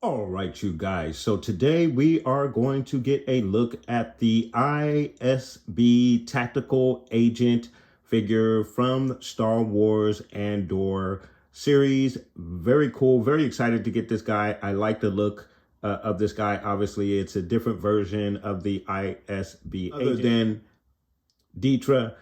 All right, you guys. So today we are going to get a look at the ISB Tactical Agent figure from Star Wars Andor series. Very cool. Very excited to get this guy. I like the look of this guy. Obviously, it's a different version of the ISB Other agent. Than Deetra,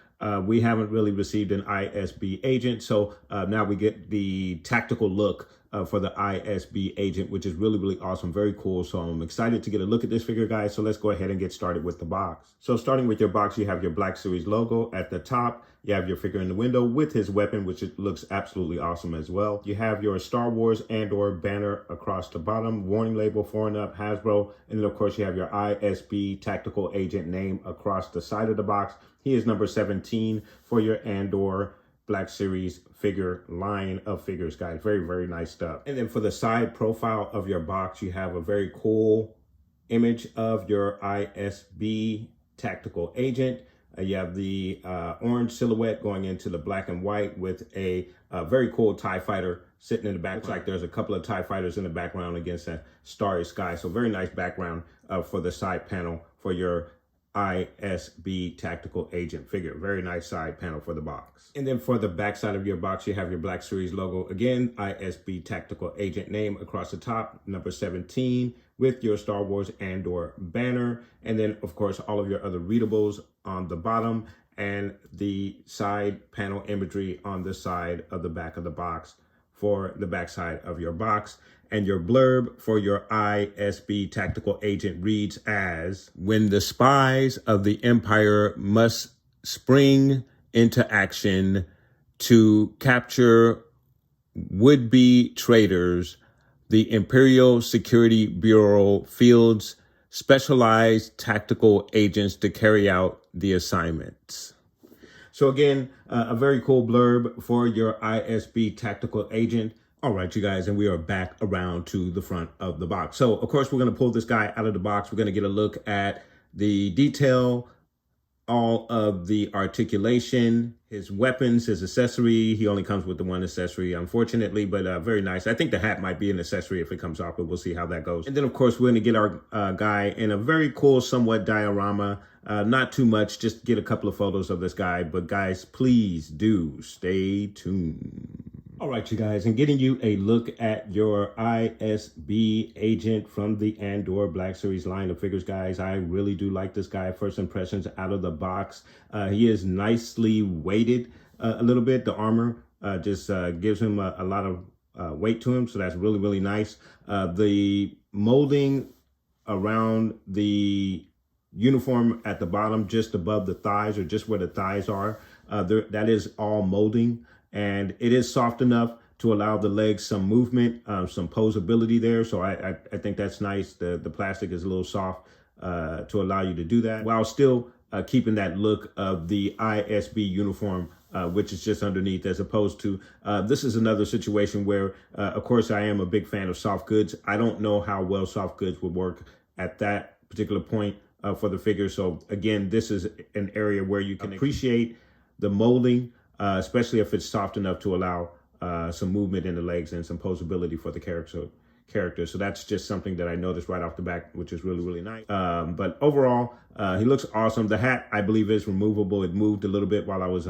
we haven't really received an ISB agent. So now we get the tactical look for the ISB agent, which is really, really awesome. Very cool. So I'm excited to get a look at this figure, guys. So let's go ahead and get started with the box. So starting with your box, you have your Black Series logo at the top. You have your figure in the window with his weapon, which it looks absolutely awesome as well. You have your Star Wars Andor banner across the bottom, warning label, 4-and-up, Hasbro. And then, of course, you have your ISB Tactical Agent name across the side of the box. He is number 17 for your Andor Black Series figure line of figures, guys. Very, very nice stuff. And then for the side profile of your box, you have a very cool image of your ISB Tactical Agent. You have the orange silhouette going into the black and white with a very cool TIE fighter sitting in the back. Looks like there's a couple of TIE fighters in the background against a starry sky. So very nice background for the side panel for your ISB Tactical Agent figure. Very nice side panel for the box. And then for the back side of your box, you have your Black Series logo. Again, ISB Tactical Agent name across the top, number 17, with your Star Wars Andor banner. And then, of course, all of your other readables on the bottom and the side panel imagery on the side of the back of the box for the back side of your box. And your blurb for your ISB Tactical Agent reads as, when the spies of the Empire must spring into action to capture would-be traitors, the Imperial Security Bureau fields specialized tactical agents to carry out the assignments. So again, a very cool blurb for your ISB Tactical Agent. All right, you guys, and we are back around to the front of the box. So, of course, we're going to pull this guy out of the box. We're going to get a look at the detail, all of the articulation, his weapons, his accessory. He only comes with the one accessory, unfortunately, but very nice. I think the hat might be an accessory if it comes off, but we'll see how that goes. And then, of course, we're going to get our guy in a very cool, somewhat diorama. Not too much, just get a couple of photos of this guy. But, guys, please do stay tuned. All right, you guys, and getting you a look at your ISB agent from the Andor Black Series line of figures, guys. I really do like this guy. First impressions out of the box. He is nicely weighted a little bit. The armor just gives him a lot of weight to him, so that's really, really nice. The molding around the uniform at the bottom, just above the thighs, or just where the thighs are, that is all molding. And it is soft enough to allow the legs some movement, some posability there. So I think that's nice. The plastic is a little soft to allow you to do that, while still keeping that look of the ISB uniform, which is just underneath, as opposed to, this is another situation where, of course, I am a big fan of soft goods. I don't know how well soft goods would work at that particular point for the figure. So again, this is an area where you can appreciate the molding, especially if it's soft enough to allow some movement in the legs and some posability for the character. So that's just something that I noticed right off the bat, which is really, really nice. But overall, he looks awesome. The hat, I believe, is removable. It moved a little bit while I was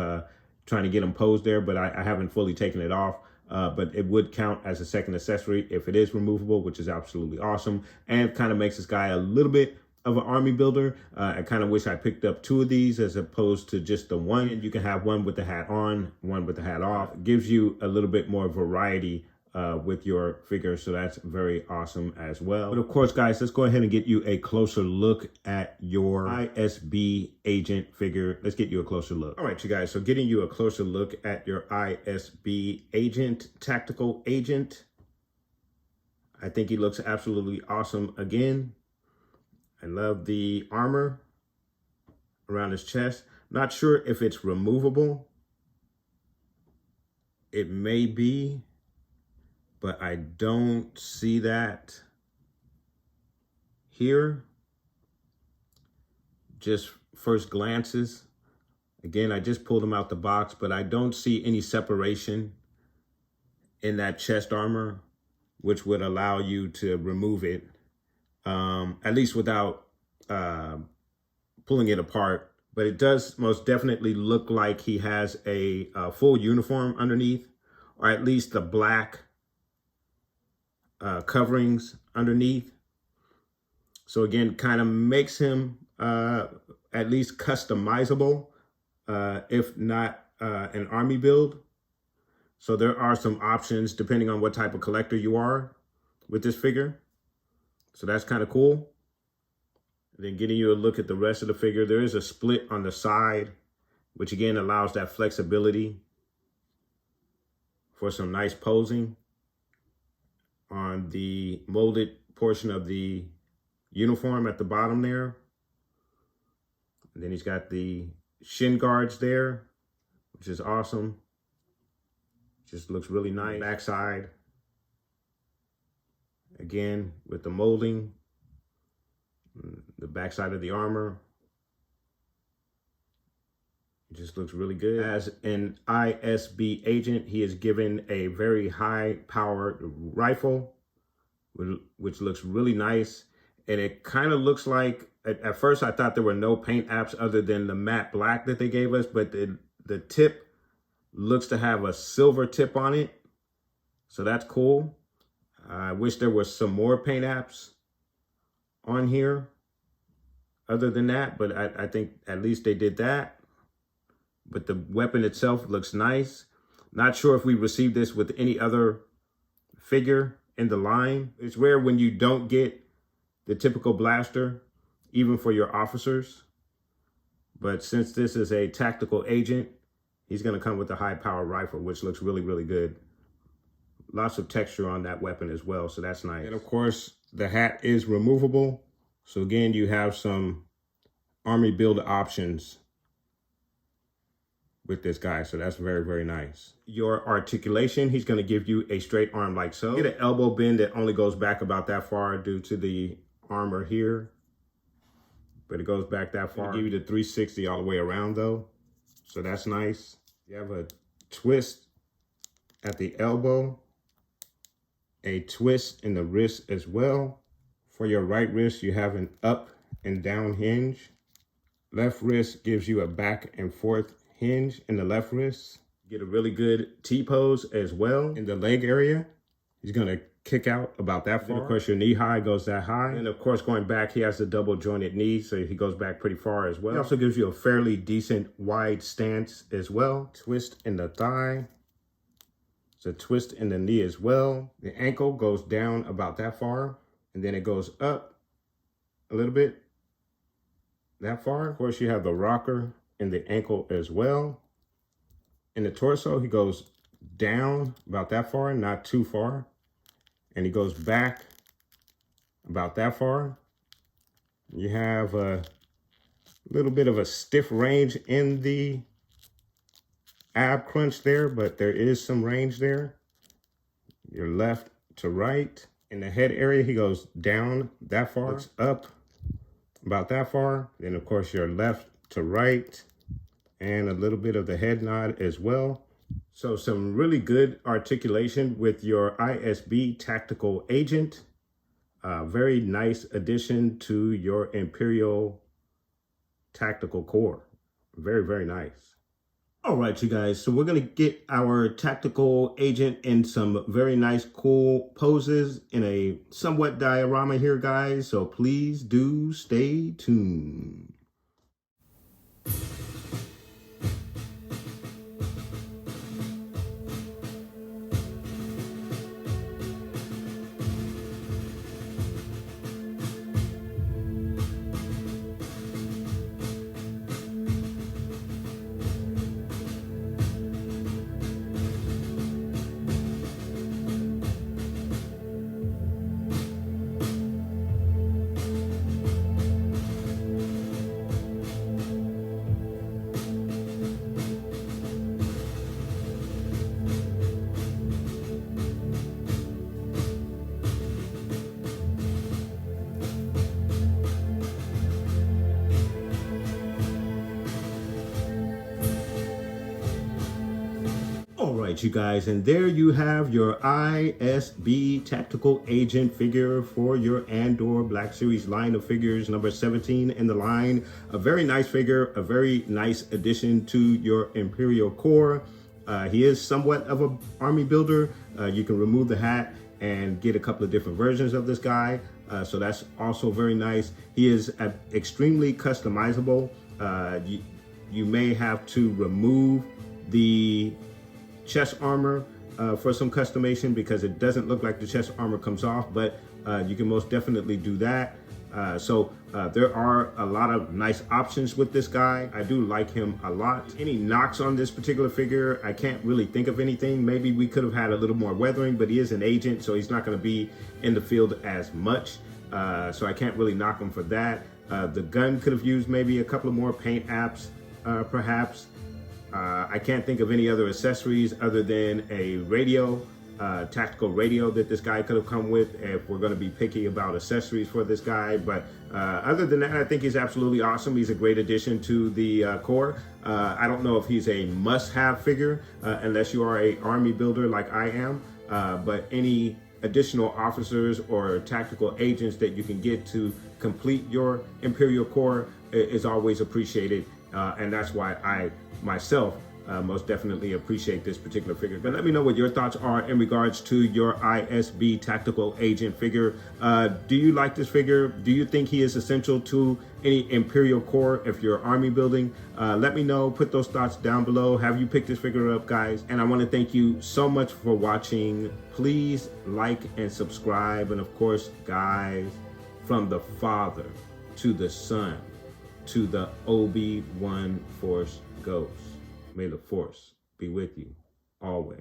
trying to get him posed there, but I haven't fully taken it off. But it would count as a second accessory if it is removable, which is absolutely awesome. And kind of makes this guy a little bit of an army builder. I kind of wish I picked up two of these as opposed to just the one. And you can have one with the hat on, one with the hat off. It gives you a little bit more variety with your figure, so that's very awesome as well. But of course, guys, let's go ahead and get you a closer look at your ISB agent figure. Let's get you a closer look. All right, you guys, so getting you a closer look at your ISB agent, tactical agent. I think he looks absolutely awesome again. I love the armor around his chest. Not sure if it's removable. It may be, but I don't see that here. Just first glances. Again, I just pulled him out the box, but I don't see any separation in that chest armor, which would allow you to remove it, at least without pulling it apart. But it does most definitely look like he has a full uniform underneath, or at least the black coverings underneath. So again, kind of makes him at least customizable, if not an army build. So there are some options depending on what type of collector you are with this figure. So that's kind of cool. And then getting you a look at the rest of the figure, there is a split on the side, which again allows that flexibility for some nice posing on the molded portion of the uniform at the bottom there. And then he's got the shin guards there, which is awesome. Just looks really nice. Backside, again, with the molding, the backside of the armor. It just looks really good. As an ISB agent, he is given a very high-powered rifle, which looks really nice. And it kind of looks like, at first I thought there were no paint apps other than the matte black that they gave us, but the tip looks to have a silver tip on it. So that's cool. I wish there was some more paint apps on here other than that, but I think at least they did that. But the weapon itself looks nice. Not sure if we received this with any other figure in the line. It's rare when you don't get the typical blaster, even for your officers. But since this is a tactical agent, he's going to come with a high-power rifle, which looks really, really good. Lots of texture on that weapon as well, so that's nice. And of course, the hat is removable. So again, you have some army build options with this guy, so that's very, very nice. Your articulation, he's going to give you a straight arm like so. You get an elbow bend that only goes back about that far due to the armor here, but it goes back that far. Give you the 360 all the way around though, so that's nice. You have a twist at the elbow, a twist in the wrist as well. For your right wrist, you have an up and down hinge. Left wrist gives you a back and forth hinge in the left wrist. Get a really good T-pose as well. In the leg area, he's gonna kick out about that far. And of course, your knee high goes that high. And of course, going back, he has the double jointed knee, so he goes back pretty far as well. He also gives you a fairly decent wide stance as well. Twist in the thigh. It's a twist in the knee as well. The ankle goes down about that far, and then it goes up a little bit, that far. Of course, you have the rocker in the ankle as well. In the torso, he goes down about that far, not too far. And he goes back about that far. You have a little bit of a stiff range in the ab crunch there, but there is some range there. Your left to right. In the head area, he goes down that far, looks up about that far. Then of course your left to right, and a little bit of the head nod as well. So some really good articulation with your ISB tactical agent. Very nice addition to your Imperial Tactical Corps. Very, very nice. All right, you guys, so we're gonna get our tactical agent in some very nice, cool poses in a somewhat diorama here, guys. So please do stay tuned. right, you guys, and there you have your ISB Tactical Agent figure for your Andor Black Series line of figures, number 17 in the line. A very nice figure, a very nice addition to your Imperial Corps. He is somewhat of an army builder. You can remove the hat and get a couple of different versions of this guy. So that's also very nice. He is extremely customizable. You may have to remove the chest armor for some customization because it doesn't look like the chest armor comes off, but you can most definitely do that. So there are a lot of nice options with this guy. I do like him a lot. Any knocks on this particular figure, I can't really think of anything. Maybe we could have had a little more weathering, but he is an agent, so he's not going to be in the field as much. So I can't really knock him for that. The gun could have used maybe a couple of more paint apps, perhaps. I can't think of any other accessories other than a radio, tactical radio that this guy could have come with if we're going to be picky about accessories for this guy. But other than that, I think he's absolutely awesome. He's a great addition to the Corps. I don't know if he's a must-have figure unless you are a army builder like I am, but any additional officers or tactical agents that you can get to complete your Imperial Corps is always appreciated. And that's why I myself most definitely appreciate this particular figure. But let me know what your thoughts are in regards to your ISB Tactical Agent figure. Do you like this figure? Do you think he is essential to any Imperial Corps if you're army building? Let me know. Put those thoughts down below. Have you picked this figure up, guys? And I want to thank you so much for watching. Please like and subscribe. And of course, guys, from the Father to the Son to the Obi-Wan Force Ghost. May the Force be with you always.